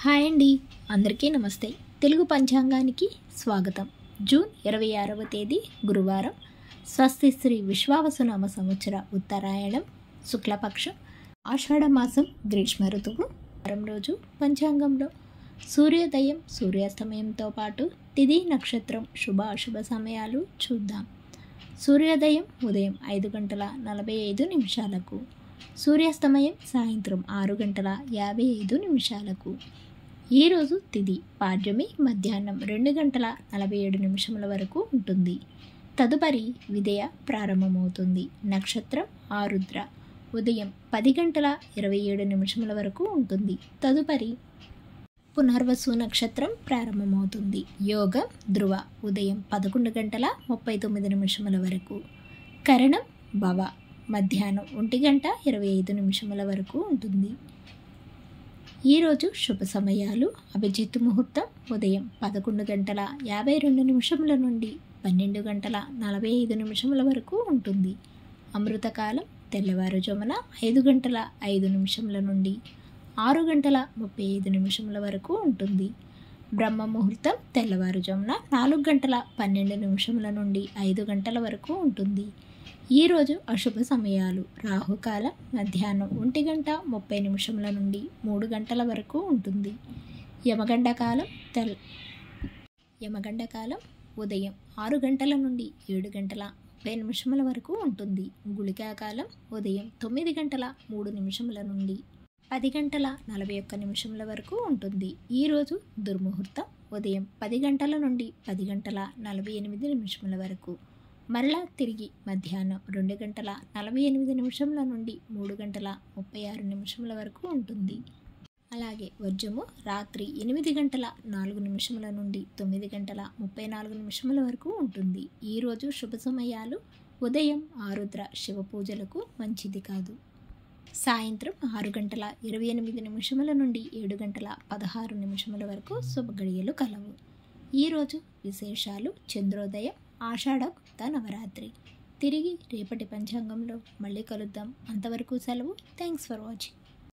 Hi అండి, అందరికీ నమస్తే. తెలుగు పంచాంగానికి స్వాగతం. జూన్ 26వ తేదీ గురువారం. స్వస్తి శ్రీ విశ్వావసునామ సంవత్సర ఉత్తరాయణం శుక్లపక్షం ఆషాఢమాసం గ్రీష్మ ఋతువు వారం రోజు పంచాంగంలో సూర్యోదయం సూర్యాస్తమయంతో పాటు తిథి నక్షత్రం శుభ అశుభ సమయాలు చూద్దాం. సూర్యోదయం ఉదయం 5:45 సూర్యాస్తమయం సాయంత్రం 6:55. ఈరోజు తిథి పాడ్యమి మధ్యాహ్నం 2:47 వరకు ఉంటుంది. తదుపరి విదయ ప్రారంభమవుతుంది. నక్షత్రం ఆరుద్ర ఉదయం 10:27 వరకు ఉంటుంది. తదుపరి పునర్వసు నక్షత్రం ప్రారంభమవుతుంది. యోగం ధ్రువ ఉదయం 11:39 వరకు. కరణం భవ మధ్యాహ్నం 1:25 వరకు ఉంటుంది. ఈరోజు శుభ సమయాలు అభిజిత్ ముహూర్తం ఉదయం 11:52 నుండి 12:45 వరకు ఉంటుంది. అమృతకాలం తెల్లవారుజామున 5:05 నుండి 6:35 వరకు ఉంటుంది. బ్రహ్మ ముహూర్తం తెల్లవారుజామున 4:12 నుండి 5 గంటల వరకు ఉంటుంది. ఈరోజు అశుభ సమయాలు రాహుకాలం మధ్యాహ్నం 1:30 నుండి 3 గంటల వరకు ఉంటుంది. యమగండకాలం ఉదయం 6 గంటల నుండి 7:30 వరకు ఉంటుంది. గుళికాకాలం ఉదయం 9:03 నుండి 10:41 వరకు ఉంటుంది. ఈరోజు దుర్ముహూర్తం ఉదయం 10 గంటల నుండి 10:48 వరకు. మరలా తిరిగి మధ్యాహ్నం 2:48 నుండి 3:36 వరకు ఉంటుంది. అలాగే వర్జము రాత్రి 8:04 నుండి 9:34 వరకు ఉంటుంది. ఈరోజు శుభ సమయాలు ఉదయం ఆరుద్ర శివ పూజలకు మంచిది కాదు. సాయంత్రం 6:28 నుండి 7:16 వరకు శుభ గడియలు కలవు. ఈరోజు విశేషాలు చంద్రోదయం ఆషాఢ నవరాత్రి. తిరిగి రేపటి పంచాంగంలో మళ్ళీ కలుద్దాం. అంతవరకు సెలవు. Thanks for watching.